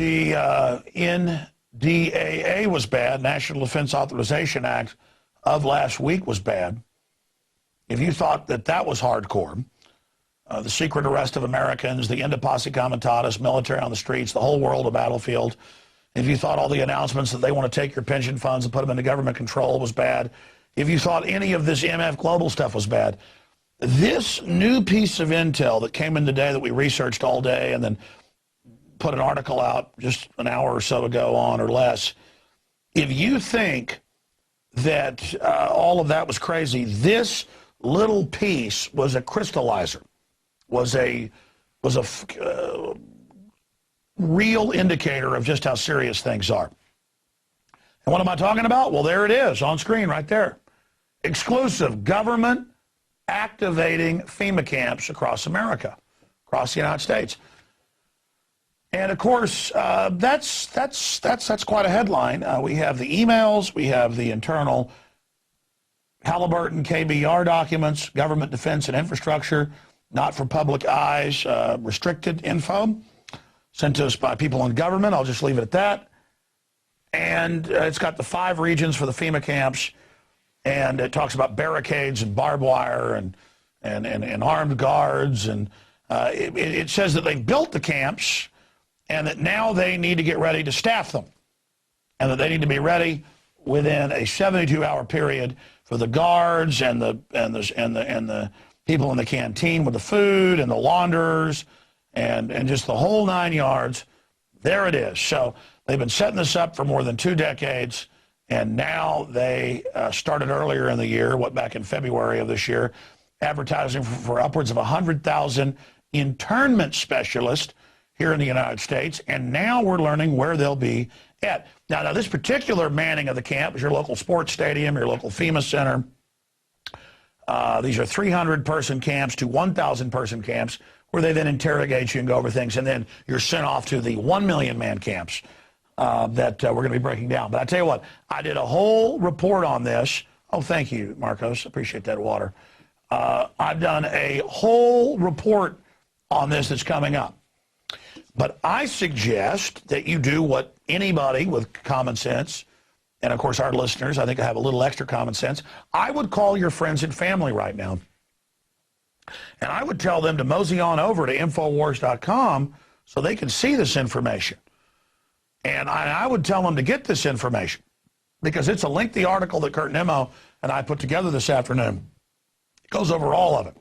the NDAA was bad, National Defense Authorization Act of last week was bad, if you thought that that was hardcore, the secret arrest of Americans, the end of posse comitatus, military on the streets, the whole world a battlefield, if you thought all the announcements that they want to take your pension funds and put them into government control was bad, if you thought any of this MF global stuff was bad, this new piece of intel that came in today that we researched all day and then put an article out just an hour or so ago on or less, if you think that all of that was crazy, this little piece was a crystallizer, was a real indicator of just how serious things are. And what am I talking about? Well, there it is on screen right there. Exclusive government activating FEMA camps across America, across the United States. And of course, that's quite a headline. We have the emails, we have the internal Halliburton KBR documents, government defense and infrastructure, not for public eyes, restricted info, sent to us by people in government. I'll just leave it at that. And it's got the 5 regions for the FEMA camps, and it talks about barricades and barbed wire and armed guards, and it says that they've built the camps and that now they need to get ready to staff them, and that they need to be ready within a 72-hour period for the guards and the people in the canteen with the food and the launderers and just the whole 9 yards. There it is. So they've been setting this up for more than 2 decades, and now they started earlier in the year, back in February of this year, advertising for upwards of 100,000 internment specialists here in the United States, and now we're learning where they'll be at. Now this particular manning of the camp is your local sports stadium, your local FEMA center. These are 300-person camps to 1,000-person camps where they then interrogate you and go over things, and then you're sent off to the 1 million-man camps that we're going to be breaking down. But I tell you what, I did a whole report on this. Oh, thank you, Marcos. Appreciate that water. I've done a whole report on this that's coming up. But I suggest that you do what anybody with common sense, and of course our listeners, I think I have a little extra common sense, I would call your friends and family right now. And I would tell them to mosey on over to Inforwars.com so they can see this information. And I would tell them to get this information because it's a lengthy article that Kurt Nemo and I put together this afternoon. It goes over all of it.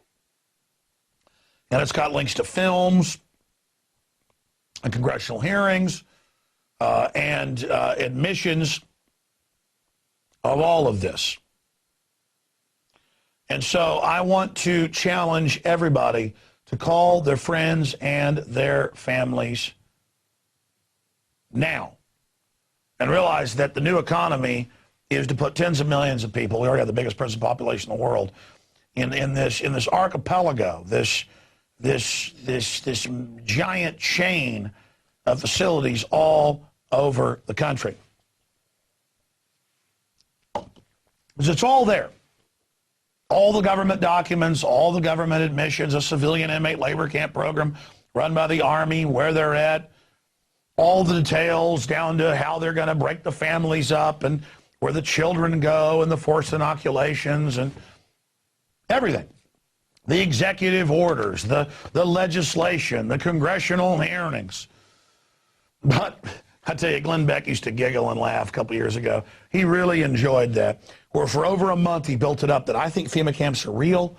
And it's got links to films and congressional hearings and admissions of all of this. And so I want to challenge everybody to call their friends and their families now and realize that the new economy is to put tens of millions of people, we already have the biggest prison population in the world, in this archipelago, this giant chain of facilities all over the country. Because it's all there. All the government documents, all the government admissions, a civilian inmate labor camp program run by the Army, where they're at, all the details down to how they're going to break the families up and where the children go and the forced inoculations and everything. The executive orders, the legislation, the congressional hearings. But I tell you, Glenn Beck used to giggle and laugh a couple years ago. He really enjoyed that. Where for over a month he built it up that I think FEMA camps are real.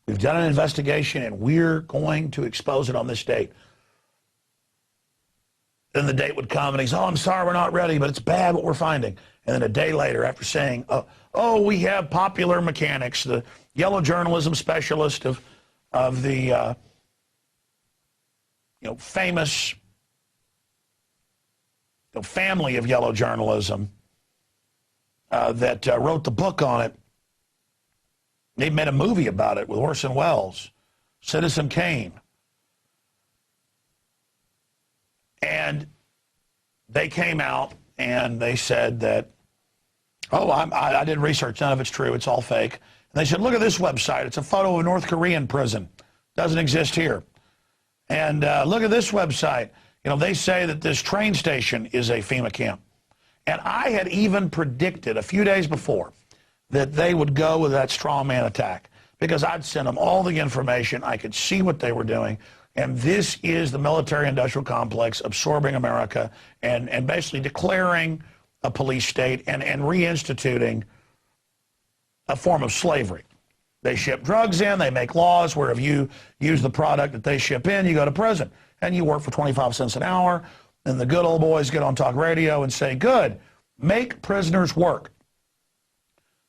We've done an investigation and we're going to expose it on this date. Then the date would come and he's, oh, I'm sorry, we're not ready, but it's bad what we're finding. And then a day later, after saying, oh, we have popular mechanics, the yellow journalism specialist of the famous family of yellow journalism that wrote the book on it. They made a movie about it with Orson Welles, Citizen Kane. And they came out and they said that, oh, I did research, none of it's true, it's all fake. And they said, look at this website, it's a photo of a North Korean prison, doesn't exist here. And look at this website, You know, they say that this train station is a FEMA camp. And I had even predicted a few days before that they would go with that straw man attack because I'd sent them all the information. I could see what they were doing. And this is the military-industrial complex absorbing America and basically declaring a police state and reinstituting a form of slavery. They ship drugs in, they make laws where if you use the product that they ship in, you go to prison. And you work for 25 cents an hour, and the good old boys get on talk radio and say, good, make prisoners work.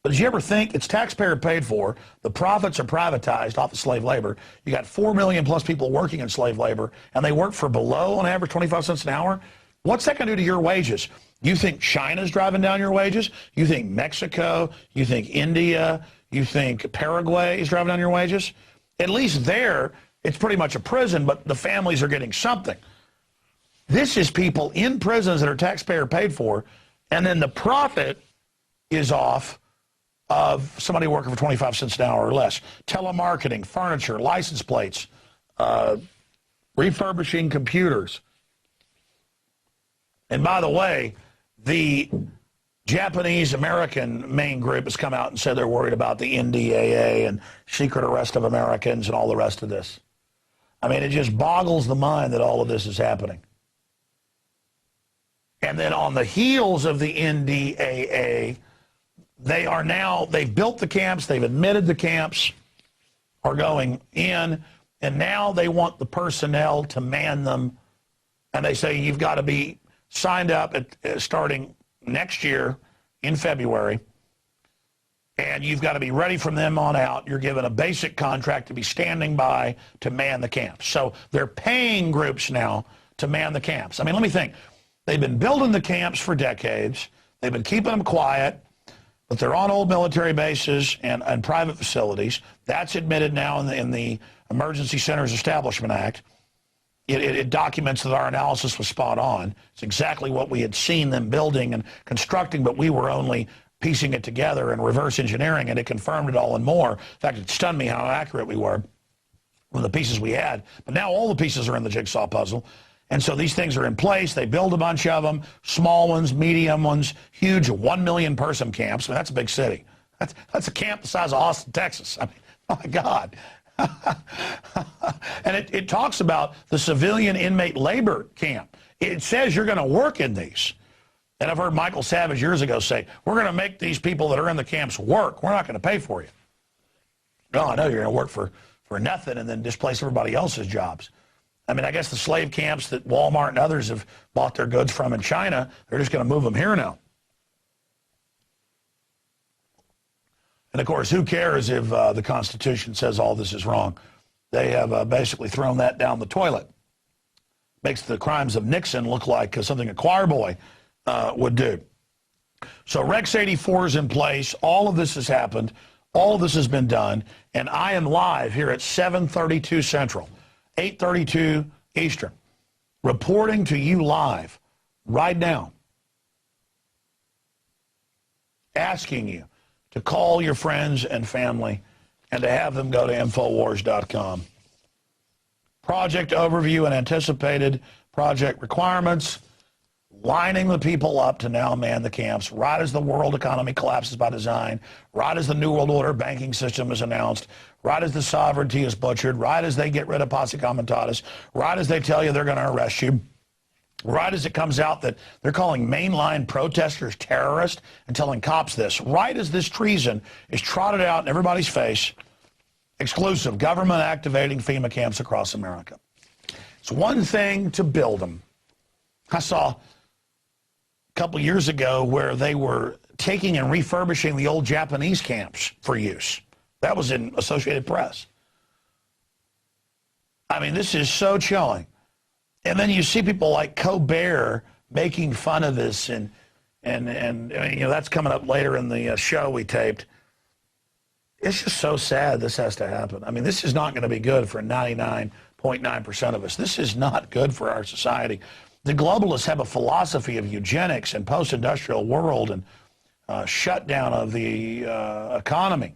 But did you ever think it's taxpayer paid for, the profits are privatized off of slave labor, you got 4 million plus people working in slave labor, and they work for below, on average, 25 cents an hour? What's that going to do to your wages? You think China's driving down your wages? You think Mexico? You think India? You think Paraguay is driving down your wages? At least there, it's pretty much a prison, but the families are getting something. This is people in prisons that are taxpayer paid for, and then the profit is off of somebody working for 25 cents an hour or less. Telemarketing, furniture, license plates, refurbishing computers. And by the way, the Japanese-American main group has come out and said they're worried about the NDAA and secret arrest of Americans and all the rest of this. I mean, it just boggles the mind that all of this is happening. And then on the heels of the NDAA, they've built the camps, they've admitted the camps are going in, and now they want the personnel to man them. And they say you've got to be signed up starting next year in February, and you've got to be ready from them on out. You're given a basic contract to be standing by to man the camps. So they're paying groups now to man the camps. I mean, let me think. They've been building the camps for decades. They've been keeping them quiet, but they're on old military bases and private facilities. That's admitted now in the Emergency Centers Establishment Act. It documents that our analysis was spot on. It's exactly what we had seen them building and constructing, but we were only piecing it together and reverse engineering, and it confirmed it all and more. In fact, it stunned me how accurate we were with the pieces we had. But now all the pieces are in the jigsaw puzzle. And so these things are in place. They build a bunch of them, small ones, medium ones, huge 1 million person camps. I mean, that's a big city. That's a camp the size of Austin, Texas. I mean, oh my God. And it talks about the civilian inmate labor camp. It says you're going to work in these. And I've heard Michael Savage years ago say, we're going to make these people that are in the camps work. We're not going to pay for you. No, I know you're going to work for nothing and then displace everybody else's jobs. I mean, I guess the slave camps that Walmart and others have bought their goods from in China, they're just going to move them here now. And, of course, who cares if the Constitution says all this is wrong? They have basically thrown that down the toilet. Makes the crimes of Nixon look like something a choir boy would do. So Rex 84 is in place. All of this has happened. All of this has been done. And I am live here at 7:32 Central, 8:32 Eastern, reporting to you live right now, asking you to call your friends and family and to have them go to Inforwars.com. Project overview and anticipated project requirements, lining the people up to now man the camps, right as the world economy collapses by design, right as the New World Order banking system is announced, right as the sovereignty is butchered, right as they get rid of posse comitatus, right as they tell you they're going to arrest you, right as it comes out that they're calling mainline protesters terrorists and telling cops this, right as this treason is trotted out in everybody's face, exclusive government activating FEMA camps across America. It's one thing to build them. I saw a couple years ago where they were taking and refurbishing the old Japanese camps for use. That was in Associated Press. I mean, this is so chilling. And then you see people like Colbert making fun of this, and you know, that's coming up later in the show we taped. It's just so sad this has to happen. I mean, this is not going to be good for 99.9% of us. This is not good for our society. The globalists have a philosophy of eugenics and post-industrial world and shutdown of the economy.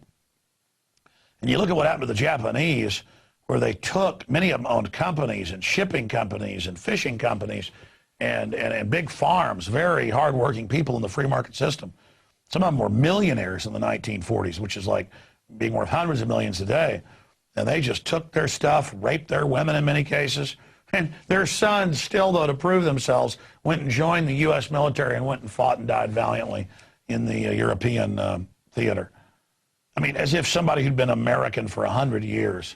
And you look at what happened to the Japanese, where they took, many of them owned companies and shipping companies and fishing companies and big farms, very hardworking people in the free market system. Some of them were millionaires in the 1940s, which is like being worth hundreds of millions today. And they just took their stuff, raped their women in many cases. And their sons still, though, to prove themselves, went and joined the U.S. military and went and fought and died valiantly in the European theater. I mean, as if somebody who'd been American for 100 years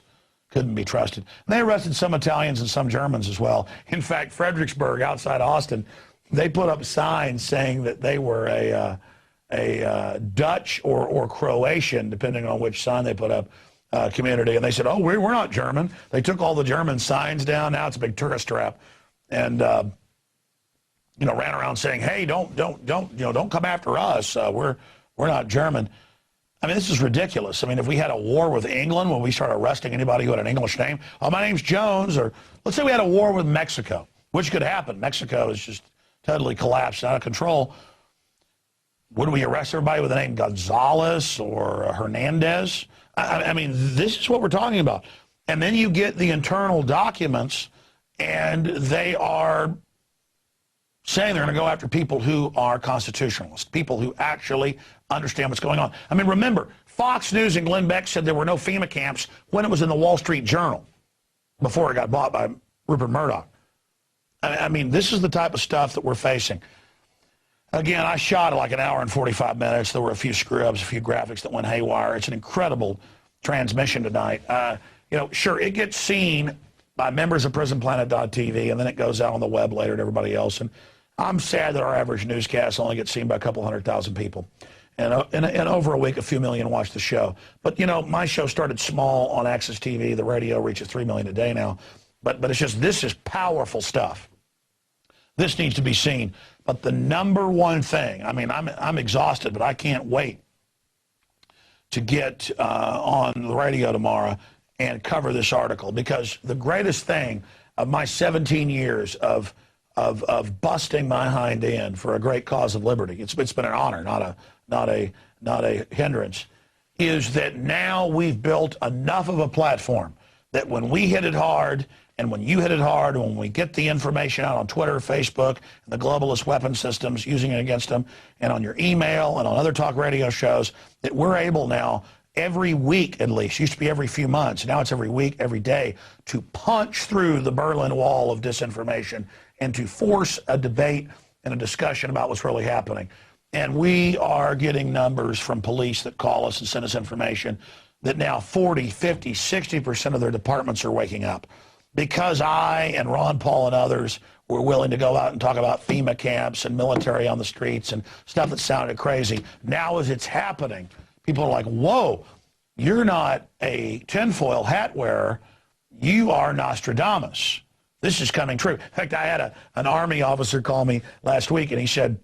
couldn't be trusted. And they arrested some Italians and some Germans as well. In fact, Fredericksburg, outside Austin, they put up signs saying that they were a Dutch or Croatian, depending on which sign they put up, community. And they said, oh, we're not German. They took all the German signs down. Now it's a big tourist trap. And, you know, ran around saying, hey, don't come after us. We're not German. I mean, this is ridiculous. I mean, if we had a war with England, when we start arresting anybody who had an English name, oh, my name's Jones, or let's say we had a war with Mexico, which could happen. Mexico is just totally collapsed, out of control. Would we arrest everybody with the name Gonzalez or Hernandez? I mean, this is what we're talking about. And then you get the internal documents, and they are saying they're going to go after people who are constitutionalists, people who actually understand what's going on. I mean, remember, Fox News and Glenn Beck said there were no Fema camps when it was in the Wall Street Journal before it got bought by Rupert Murdoch. I mean, this is the type of stuff that we're facing. Again, I shot like an hour and 45 minutes. There were a few screw-ups, a few graphics that went haywire. It's an incredible transmission tonight. You know, sure, it gets seen by members of PrisonPlanet.tv, and then it goes out on the web later to everybody else. And I'm sad that our average newscast only gets seen by a couple 100,000 people. And over a week, a few million watch the show. But, you know, my show started small on Access TV. The radio reaches 3 million a day now. But it's just, this is powerful stuff. This needs to be seen. But the number one thing, I mean, I'm exhausted, but I can't wait to get on the radio tomorrow and cover this article, because the greatest thing of my 17 years of busting my hind end for a great cause of liberty, it's been an honor, not a hindrance, is that now we've built enough of a platform that when we hit it hard, and when you hit it hard, when we get the information out on Twitter, Facebook, and the globalist weapon systems using it against them, and on your email and on other talk radio shows, that we're able now every week at least, used to be every few months, now it's every week, every day, to punch through the Berlin Wall of disinformation and to force a debate and a discussion about what's really happening. And we are getting numbers from police that call us and send us information that now 40, 50, 60% of their departments are waking up. Because I and Ron Paul and others were willing to go out and talk about FEMA camps and military on the streets and stuff that sounded crazy, now as it's happening, people are like, whoa, you're not a tinfoil hat wearer, you are Nostradamus. This is coming true. In fact, I had an Army officer call me last week, and he said,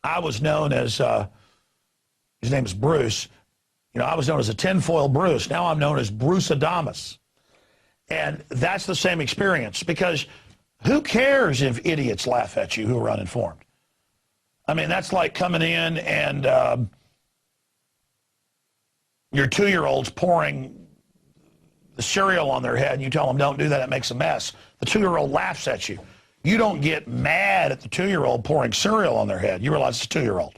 I was known as, his name is Bruce, you know, I was known as a tinfoil Bruce. Now I'm known as Bruce Adamus. And that's the same experience, because who cares if idiots laugh at you who are uninformed? I mean, that's like coming in and your 2-year-old's pouring the cereal on their head, and you tell them, don't do that, it makes a mess. The 2-year-old laughs at you. You don't get mad at the 2-year-old pouring cereal on their head. You realize it's a 2-year-old.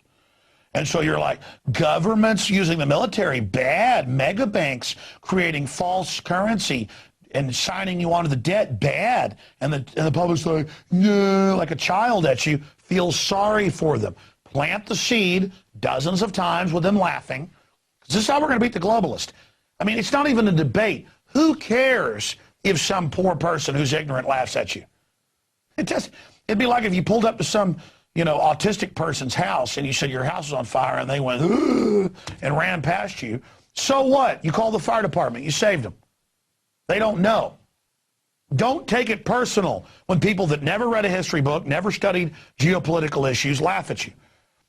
And so you're like, governments using the military, bad. Mega banks creating false currency and signing you onto the debt, bad. And the public's like, no, like a child at you. Feel sorry for them. Plant the seed dozens of times with them laughing. This is how we're going to beat the globalist. I mean, it's not even a debate. Who cares if some poor person who's ignorant laughs at you? It'd be like if you pulled up to some, you know, autistic person's house and you said your house is on fire and they went, ugh, and ran past you. So what? You call the fire department. You saved them. They don't know. Don't take it personal when people that never read a history book, never studied geopolitical issues, laugh at you.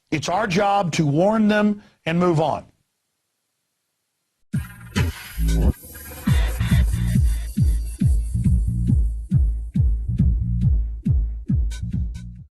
It's our job to warn them and move on.